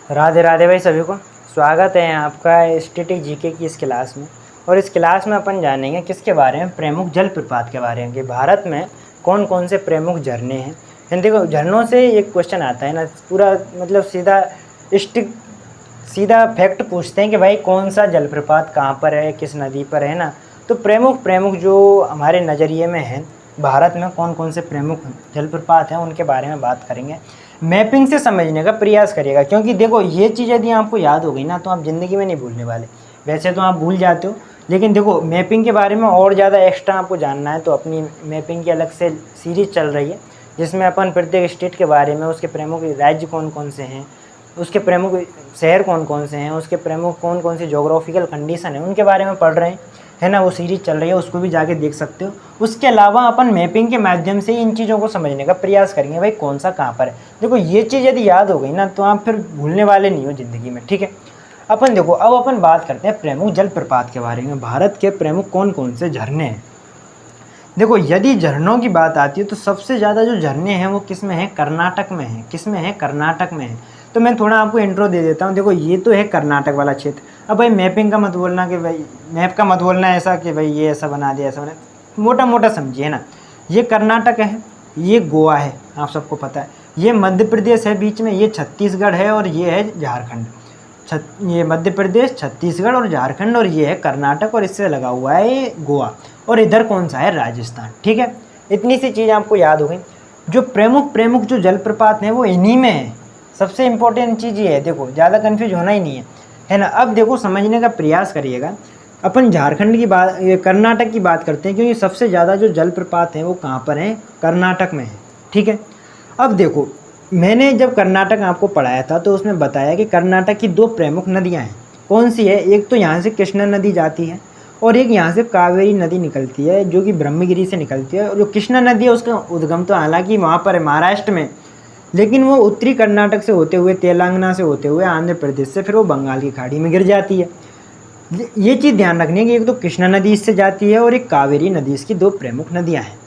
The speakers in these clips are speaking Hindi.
राधे राधे भाई सभी को। स्वागत है आपका स्टैटिक जीके की इस क्लास में। और इस क्लास में अपन जानेंगे किसके बारे में, प्रमुख जलप्रपात के बारे में कि भारत में कौन कौन से प्रमुख झरने हैं। हिंदी को झरनों से एक क्वेश्चन आता है ना, पूरा मतलब सीधा फैक्ट पूछते हैं कि भाई कौन सा जलप्रपात कहाँ पर है, किस नदी पर है ना। तो प्रमुख प्रमुख जो हमारे नज़रिए में है, भारत में कौन कौन से प्रमुख जलप्रपात हैं उनके बारे में बात करेंगे। मैपिंग से समझने का प्रयास करिएगा, क्योंकि देखो ये चीज़ यदि आपको याद हो गई ना तो आप ज़िंदगी में नहीं भूलने वाले। वैसे तो आप भूल जाते हो, लेकिन देखो मैपिंग के बारे में और ज़्यादा एक्स्ट्रा आपको जानना है तो अपनी मैपिंग की अलग से सीरीज चल रही है, जिसमें अपन प्रत्येक स्टेट के बारे में, उसके प्रमुख राज्य कौन कौन से हैं, उसके प्रमुख शहर कौन कौन से हैं, उसके प्रमुख कौन कौन सी जोग्राफिकल कंडीशन है, उनके बारे में पढ़ रहे हैं, है ना। वो सीरीज चल रही है, उसको भी जाके देख सकते हो। उसके अलावा अपन मैपिंग के माध्यम से इन चीज़ों को समझने का प्रयास करेंगे, भाई कौन सा कहाँ पर है। देखो ये चीज़ यदि याद हो गई ना तो आप फिर भूलने वाले नहीं हो ज़िंदगी में, ठीक है। अपन देखो अब अपन बात करते हैं प्रमुख जलप्रपात के बारे में। भारत के प्रमुख कौन कौन से झरने हैं। देखो यदि झरनों की बात आती है तो सबसे ज़्यादा जो झरने हैं वो किस में है, कर्नाटक में है। किस में है, कर्नाटक में है। तो मैं थोड़ा आपको इंट्रो दे देता हूँ। देखो ये तो है कर्नाटक वाला क्षेत्र। अब भाई मैपिंग का मत बोलना कि भाई मैप का मत बोलना ऐसा कि भाई ये ऐसा बना दिया, ऐसा बना, मोटा मोटा समझिए ना। ये कर्नाटक है, ये गोवा है, आप सबको पता है, ये मध्य प्रदेश है बीच में, ये छत्तीसगढ़ है और ये है झारखंड। ये मध्य प्रदेश, छत्तीसगढ़ और झारखंड, और ये है कर्नाटक, और इससे लगा हुआ है ये गोवा, और इधर कौन सा है, राजस्थान, ठीक है। इतनी सी चीज़ आपको याद हो गई। जो प्रमुख प्रमुख जो जलप्रपात हैं वो इन्हीं में है। सबसे इम्पोर्टेंट चीज़ ये है, देखो ज़्यादा कन्फ्यूज होना ही नहीं है ना। अब देखो समझने का प्रयास करिएगा। अपन झारखंड की बात, कर्नाटक की बात करते हैं, क्योंकि सबसे ज़्यादा जो जलप्रपात हैं वो कहाँ पर हैं, कर्नाटक में है, ठीक है। अब देखो मैंने जब कर्नाटक आपको पढ़ाया था तो उसमें बताया कि कर्नाटक की दो प्रमुख नदियाँ हैं। कौन सी है, एक तो यहाँ से कृष्णा नदी जाती है और एक यहाँ से कावेरी नदी निकलती है, जो कि ब्रह्मगिरी से निकलती है। और जो कृष्णा नदी है उसका उद्गम तो हालांकि वहाँ पर है महाराष्ट्र में, लेकिन वो उत्तरी कर्नाटक से होते हुए, तेलंगाना से होते हुए, आंध्र प्रदेश से फिर वो बंगाल की खाड़ी में गिर जाती है। ये चीज़ ध्यान रखनी है कि एक तो कृष्णा नदी इससे जाती है और एक कावेरी नदी, इसकी दो प्रमुख नदियाँ हैं।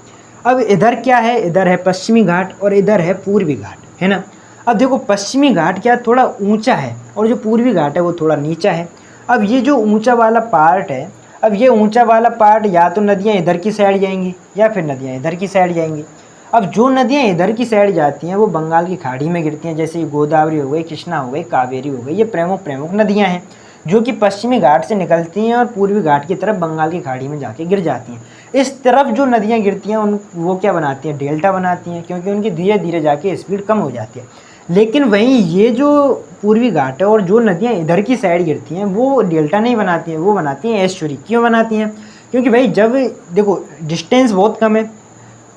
अब इधर क्या है, इधर है पश्चिमी घाट और इधर है पूर्वी घाट, है ना। अब देखो पश्चिमी घाट क्या थोड़ा ऊंचा है और जो पूर्वी घाट है वो थोड़ा नीचा है। अब ये जो ऊंचा वाला पार्ट है, अब ये ऊंचा वाला पार्ट या तो नदियाँ इधर की साइड जाएंगी या फिर नदियाँ इधर की साइड जाएंगी। अब जो नदियाँ इधर की साइड जाती हैं वो बंगाल की खाड़ी में गिरती हैं, जैसे गोदावरी हो गई, कृष्णा हो गई, कावेरी हो गई। ये प्रमुख प्रमुख नदियाँ हैं जो कि पश्चिमी घाट से निकलती हैं और पूर्वी घाट की तरफ बंगाल की खाड़ी में जाके गिर जाती हैं। इस तरफ जो नदियाँ गिरती हैं वो क्या बनाती हैं, डेल्टा बनाती हैं, क्योंकि उनकी धीरे धीरे जाके स्पीड कम हो जाती है। लेकिन वहीं ये जो पूर्वी घाट है और जो नदियाँ इधर की साइड गिरती हैं वो डेल्टा नहीं बनाती हैं, वो बनाती हैं एस्चुरी। क्यों बनाती हैं, क्योंकि भाई जब देखो डिस्टेंस बहुत कम है,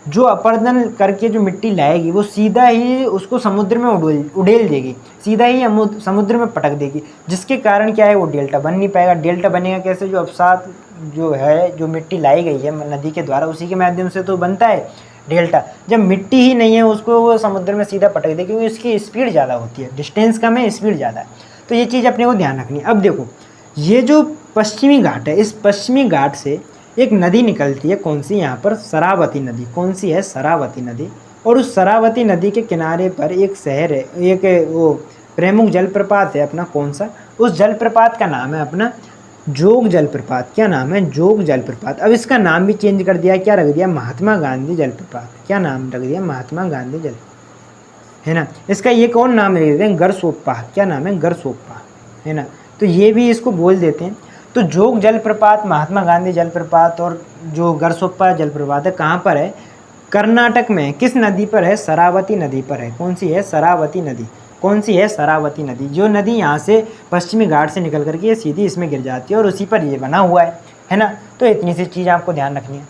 जो अपर्दन करके जो मिट्टी लाएगी वो सीधा ही उसको समुद्र में उड़ेल देगी, सीधा ही समुद्र में पटक देगी, जिसके कारण क्या है वो डेल्टा बन नहीं पाएगा। डेल्टा बनेगा कैसे, जो अवसाद जो है, जो मिट्टी लाई गई है नदी के द्वारा, उसी के माध्यम से तो बनता है डेल्टा। जब मिट्टी ही नहीं है उसको वो समुद्र में सीधा पटक दे, क्योंकि उसकी स्पीड ज़्यादा होती है, डिस्टेंस कम है, स्पीड ज़्यादा है। तो ये चीज़ अपने को ध्यान रखनी है। अब देखो ये जो पश्चिमी घाट है, इस पश्चिमी घाट से एक नदी निकलती है, कौन सी, यहाँ पर शरावती नदी। कौन सी है, शरावती नदी। और उस शरावती नदी के किनारे पर एक शहर है, एक वो प्रमुख जलप्रपात है अपना, कौन सा, उस जलप्रपात का नाम है अपना जोग जलप्रपात। क्या नाम है, जोग जलप्रपात। अब इसका नाम भी चेंज कर दिया, क्या रख दिया, महात्मा गांधी जलप्रपात। क्या नाम रख दिया, महात्मा गांधी जल, है ना। इसका ये कौन नाम रख देते हैं, गरसोप्पा। क्या नाम है, गरसोप्पा, है ना। तो ये भी इसको बोल देते हैं। तो जोग जलप्रपात, महात्मा गांधी जलप्रपात और जो गरसोप्पा जलप्रपात है कहाँ पर है, कर्नाटक में। किस नदी पर है, शरावती नदी पर है। कौन सी है, शरावती नदी। कौन सी है, शरावती नदी। जो नदी यहाँ से पश्चिमी घाट से निकल करके ये सीधी इसमें गिर जाती है और उसी पर ये बना हुआ है ना। तो इतनी सी चीज़ आपको ध्यान रखनी है।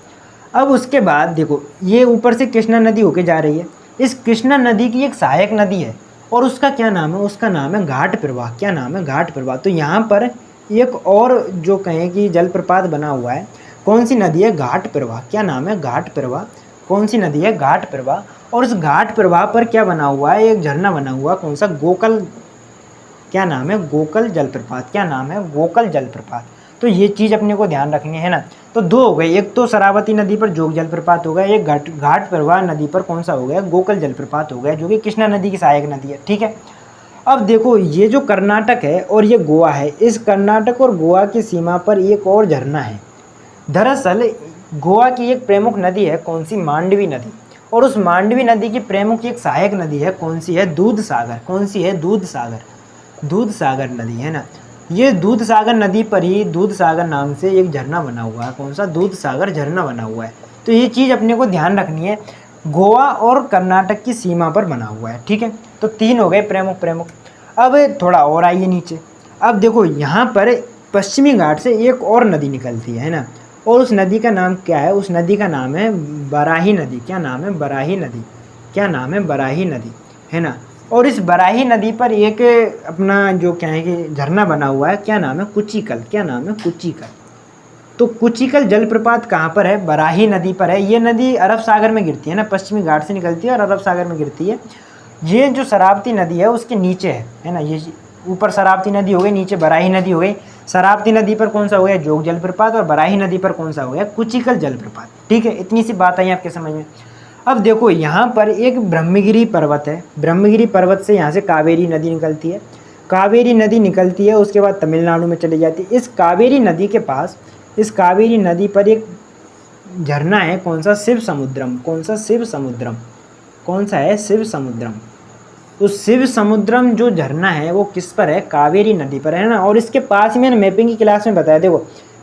अब उसके बाद देखो ये ऊपर से कृष्णा नदी होके जा रही है। इस कृष्णा नदी की एक सहायक नदी है और उसका क्या नाम है, उसका नाम है घाट प्रवाह। क्या नाम है, घाट प्रवाह। तो यहाँ पर एक और जो कहें कि जलप्रपात बना हुआ है, कौन सी नदी है, घाट प्रवाह। क्या नाम है, घाट प्रवाह। कौन सी नदी है, घाट प्रवाह। और उस घाट प्रवाह पर क्या बना हुआ है, एक झरना बना हुआ, कौन सा, गोकल। क्या नाम है, गोकल जलप्रपात। क्या नाम है, गोकल जलप्रपात। तो ये चीज़ अपने को ध्यान रखनी है ना। तो दो हो गए, एक तो शरावती नदी पर जोग जलप्रपात हो गया, एक घाट प्रवाह नदी पर कौन सा हो गया, गोकल जलप्रपात हो गया, जो कि कृष्णा नदी की सहायक नदी है, ठीक है। अब देखो ये जो कर्नाटक है और ये गोवा है, इस कर्नाटक और गोवा की सीमा पर एक और झरना है। दरअसल गोवा की एक प्रमुख नदी है, कौन सी? मांडवी नदी। और उस मांडवी नदी की प्रमुख एक सहायक नदी है, कौन सी है? दूध सागर। कौन सी है? दूध सागर। दूध सागर नदी है ना। ये दूध सागर नदी पर ही दूध सागर नाम से एक झरना बना हुआ है। कौन सा? दूध सागर झरना बना हुआ है। तो ये चीज़ अपने को ध्यान रखनी है, गोवा और कर्नाटक की सीमा पर बना हुआ है। ठीक है, तो 3 हो गए प्रमुख प्रमुख। अब थोड़ा और आइए नीचे। अब देखो यहाँ पर पश्चिमी घाट से एक और नदी निकलती है ना, और उस नदी का नाम क्या है? उस नदी का नाम है बराही नदी। क्या नाम है? बराही नदी। क्या नाम है? बराही नदी, है ना। और इस बराही नदी पर एक अपना जो क्या है कि झरना बना हुआ है, क्या नाम है? कुचिकल। क्या नाम है? कुचिकल। तो कुचिकल जलप्रपात कहाँ पर है? बराही नदी पर है। ये नदी अरब सागर में गिरती है ना, पश्चिमी घाट से निकलती है और अरब सागर में गिरती है। ये जो शरावती नदी है उसके नीचे है ना। ये ऊपर शरावती नदी हो गई, नीचे बराही नदी हो गई। शरावती नदी पर कौन सा हो गया? जोग जलप्रपात। और बराही नदी पर कौन सा हो गया? कुचिकल जलप्रपात। ठीक है, इतनी सी बात आई आपके समझ में। अब देखो यहाँ पर एक ब्रह्मगिरी पर्वत है। ब्रह्मगिरी पर्वत से यहाँ से कावेरी नदी निकलती है। कावेरी नदी निकलती है, उसके बाद तमिलनाडु में चली जाती है। इस कावेरी नदी के पास, इस कावेरी नदी पर एक झरना है, कौन सा? शिव समुद्रम। कौन सा? शिव समुद्रम। कौन सा है? शिव समुद्रम। तो शिव समुद्रम जो झरना है वो किस पर है? कावेरी नदी पर है ना। और इसके पास ही मैंने मैपिंग की क्लास में बताया, देखो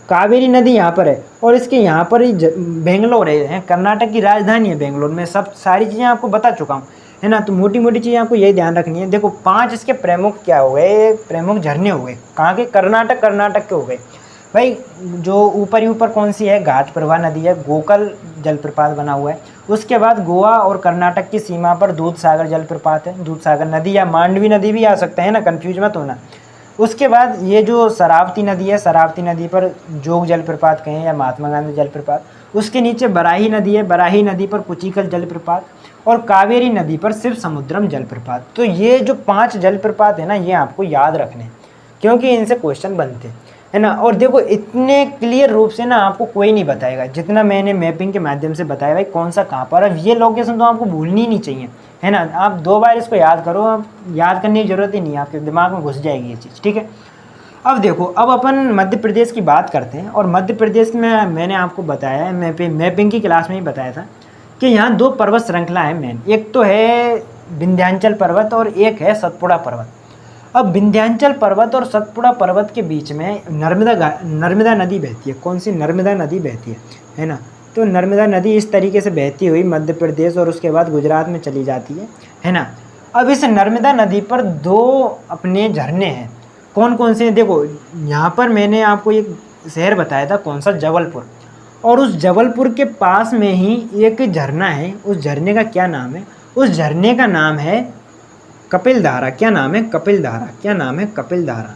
कावेरी नदी यहाँ पर है और इसके यहाँ पर ही बेंगलोर है, कर्नाटक की राजधानी है बेंगलोर। में सब सारी चीज़ें आपको बता चुका हूँ, है ना। तो मोटी मोटी चीज़ें आपको यही ध्यान रखनी है। देखो 5 इसके प्रमुख क्या हो गए? प्रमुख झरने हो गए। कहाँ के? कर्नाटक के हो गए भाई। जो ऊपर ही ऊपर कौन सी है? घाट प्रवाह नदी है, गोकल जलप्रपात बना हुआ है। उसके बाद गोवा और कर्नाटक की सीमा पर दूध सागर जलप्रपात है, दूध सागर नदी, या मांडवी नदी भी आ सकता है ना, कंफ्यूज मत होना। उसके बाद ये जो शरावती नदी है, शरावती नदी पर जोग जलप्रपात कहें या महात्मा गांधी जलप्रपात। उसके नीचे बराही नदी है, बराही नदी पर कुचिकल जलप्रपात। और कावेरी नदी पर शिव समुद्रम जलप्रपात। तो ये जो 5 जलप्रपात है ना, ये आपको याद रखने, क्योंकि इनसे क्वेश्चन बनते है ना। और देखो इतने क्लियर रूप से ना आपको कोई नहीं बताएगा जितना मैंने मैपिंग के माध्यम से बताया भाई, कौन सा कहाँ पर। अब ये लोकेशन तो आपको भूलनी ही नहीं चाहिए, है ना। आप 2 बार इसको याद करो, अब याद करने की ज़रूरत ही नहीं है, आपके दिमाग में घुस जाएगी ये चीज़। ठीक है, अब देखो, अब अपन मध्य प्रदेश की बात करते हैं। और मध्य प्रदेश में मैंने आपको बताया है, मैपिंग की क्लास में ही बताया था कि यहाँ 2 पर्वत श्रृंखला है मेन। एक तो है विंध्याचल पर्वत और एक है सतपुड़ा पर्वत। अब विंध्याचल पर्वत और सतपुड़ा पर्वत के बीच में नर्मदा नदी बहती है। कौन सी? नर्मदा नदी बहती है ना। तो नर्मदा नदी इस तरीके से बहती हुई मध्य प्रदेश और उसके बाद गुजरात में चली जाती है ना। अब इस नर्मदा नदी पर 2 अपने झरने हैं। कौन कौन से हैं? देखो यहाँ पर मैंने आपको एक शहर बताया था, कौन सा? जबलपुर। और उस जबलपुर के पास में ही एक झरना है। उस झरने का क्या नाम है? उस झरने का नाम है कपिल धारा। क्या नाम है? कपिल धारा। क्या नाम है? कपिल धारा।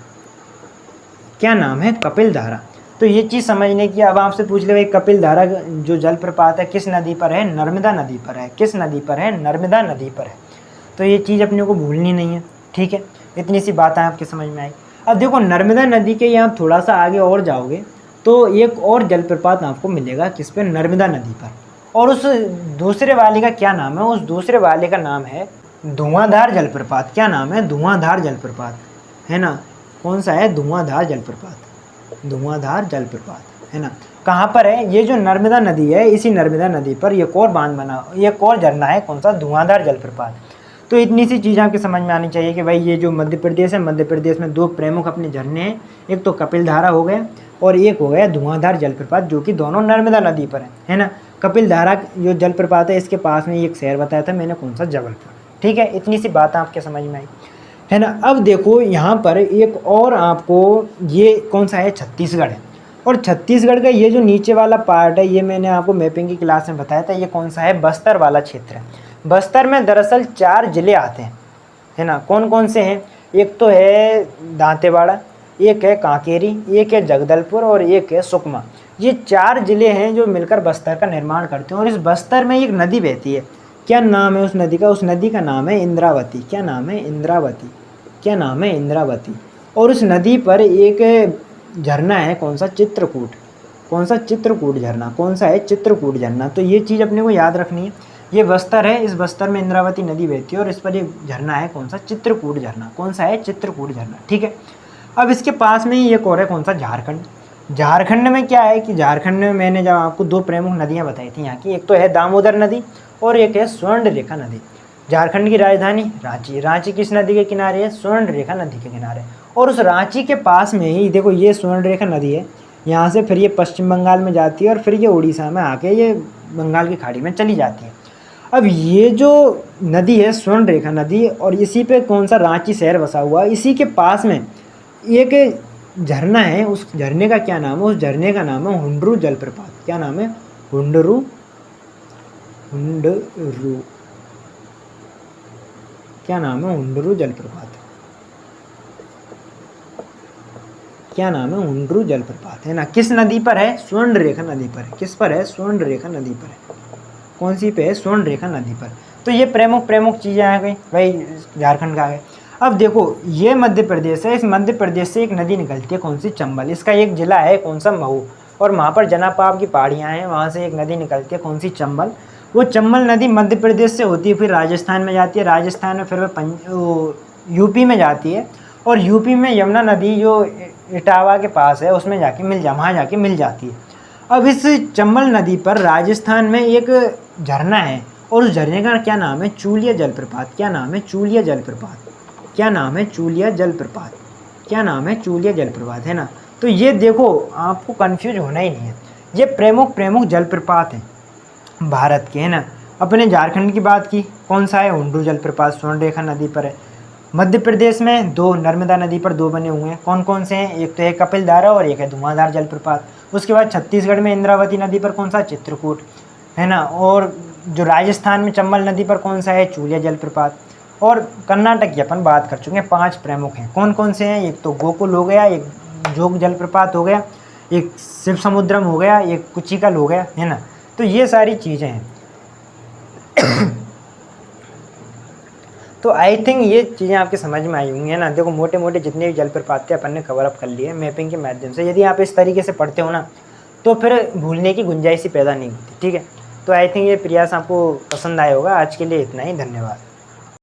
क्या नाम है? कपिल धारा। तो ये चीज़ समझने की, अब आपसे पूछ ले भाई कपिल धारा जो जलप्रपात है किस नदी पर है? नर्मदा नदी पर है। किस नदी पर है? नर्मदा नदी पर है। तो ये चीज़ अपने को भूलनी नहीं है। ठीक है, इतनी सी बात है आपके समझ में आई। अब देखो नर्मदा नदी के यहाँ थोड़ा सा आगे और जाओगे तो एक और जलप्रपात आपको मिलेगा, किस पे? नर्मदा नदी पर। और उस दूसरे वाले का क्या नाम है? उस दूसरे वाले का नाम है धुआंधार जलप्रपात। क्या नाम है? धुआंधार जलप्रपात, है ना। कौन सा है? धुआंधार जलप्रपात। धुआंधार जलप्रपात, है ना। कहाँ पर है? ये जो नर्मदा नदी है, इसी नर्मदा नदी पर एक और बांध बना, एक और झरना है, कौन सा? धुआंधार जलप्रपात। तो इतनी सी चीज़ आपके समझ में आनी चाहिए कि भाई ये जो मध्य प्रदेश है, मध्य प्रदेश में 2 प्रमुख अपने झरने हैं। एक तो कपिल धारा हो गया और एक हो गया धुआंधार जलप्रपात, जो कि दोनों नर्मदा नदी पर है ना। कपिल धारा जो जलप्रपात है, इसके पास में एक शहर बताया था मैंने, कौन सा? जबलपुर। ठीक है, इतनी सी बात आपके समझ में आई, है ना। अब देखो यहाँ पर एक और आपको, ये कौन सा है? छत्तीसगढ़ है। और छत्तीसगढ़ का ये जो नीचे वाला पार्ट है, ये मैंने आपको मैपिंग की क्लास में बताया था, ये कौन सा है? बस्तर वाला क्षेत्र है। बस्तर में दरअसल 4 जिले आते हैं, है ना। कौन कौन से हैं? एक तो है दांतेवाड़ा, एक है कांकेरी, एक है जगदलपुर और एक है सुकमा। ये 4 जिले हैं जो मिलकर बस्तर का निर्माण करते हैं। और इस बस्तर में एक नदी बहती है। क्या नाम है उस नदी का? उस नदी का नाम है इंद्रावती। क्या नाम है? इंद्रावती। क्या नाम है? इंद्रावती। और उस नदी पर एक झरना है, कौन सा? चित्रकूट। कौन सा? चित्रकूट झरना। कौन सा है? चित्रकूट झरना। तो ये चीज़ अपने को याद रखनी है। ये बस्तर है, इस बस्तर में इंद्रावती नदी बहती है और इस पर एक झरना है, कौन सा? चित्रकूट झरना। कौन सा है? चित्रकूट झरना, ठीक है। अब इसके पास में ही एक और है, कौन सा? झारखंड। झारखंड में क्या है कि झारखंड में मैंने जब आपको दो प्रमुख नदियाँ बताई थी यहाँ की, एक तो है दामोदर नदी और एक है स्वर्णरेखा नदी। झारखंड की राजधानी रांची। रांची किस नदी के किनारे है? स्वर्णरेखा नदी के किनारे। और उस रांची के पास में ही देखो ये स्वर्णरेखा नदी है, यहाँ से फिर ये पश्चिम बंगाल में जाती है और फिर ये उड़ीसा में आके ये बंगाल की खाड़ी में चली जाती है। अब ये जो नदी है स्वर्णरेखा नदी, और इसी पे कौन सा? रांची शहर बसा हुआ है। इसी के पास में एक झरना है, उस झरने का क्या नाम है? उस झरने का नाम है हुंडरू जलप्रपात। क्या नाम है? हुंडरू क्या नाम है? हुंडरू जलप्रपात। क्या नाम है? हुंडरू जलप्रपात, है ना। किस नदी पर है? स्वर्णरेखा नदी पर है। किस पर है? स्वर्णरेखा नदी पर है। कौन सी पे है? स्वर्णरेखा नदी पर। तो ये प्रमुख चीज़ें आ गई भाई झारखंड का आ गए। अब देखो ये मध्य प्रदेश है, इस मध्य प्रदेश से एक नदी निकलती है, कौन सी? चंबल। इसका एक जिला है, कौन सा? महू। और वहाँ पर जनापाव की पहाड़ियाँ हैं, वहाँ से एक नदी निकलती है, कौन सी? चंबल। वो चंबल नदी मध्य प्रदेश से होती है, फिर राजस्थान में जाती है, राजस्थान में फिर वो यूपी में जाती है, और यूपी में यमुना नदी जो इटावा के पास है उसमें वहाँ जाके मिल जाती है। अब इस चंबल नदी पर राजस्थान में एक झरना है, और उस झरने का क्या नाम है? चूलिया जलप्रपात। क्या नाम है? चूलिया जलप्रपात। क्या नाम है? चूलिया जलप्रपात। क्या नाम है? चूलिया जलप्रपात, है ना। तो ये देखो आपको कंफ्यूज होना ही नहीं है, ये प्रमुख जलप्रपात हैं भारत के, है ना। अपने झारखंड की बात की, कौन सा है? हुंडरू जलप्रपात, स्वर्णरेखा नदी पर है। मध्य प्रदेश में दो, नर्मदा नदी पर दो बने हुए हैं, कौन कौन से हैं? एक तो है कपिलधारा और एक है धुआंधार जलप्रपात। उसके बाद छत्तीसगढ़ में इंद्रावती नदी पर कौन सा? चित्रकूट, है ना। और जो राजस्थान में चंबल नदी पर कौन सा है? चूलिया जलप्रपात। और कर्नाटक की अपन बात कर चुके हैं, 5 प्रमुख हैं। कौन कौन से हैं? एक तो गोकुल हो गया, एक जोग जलप्रपात हो गया, एक शिव समुद्रम हो गया, एक कुचिकल हो गया, है ना। तो ये सारी चीज़ें हैं। तो आई थिंक ये चीज़ें आपके समझ में आई होंगी, है ना। देखो मोटे मोटे जितने भी जलप्रपात थे अपन ने कवर अप कर लिए मैपिंग के माध्यम से। यदि आप इस तरीके से पढ़ते हो ना तो फिर भूलने की गुंजाइश ही पैदा नहीं होती, ठीक है। तो आई थिंक ये प्रयास आपको पसंद आया होगा। आज के लिए इतना ही, धन्यवाद।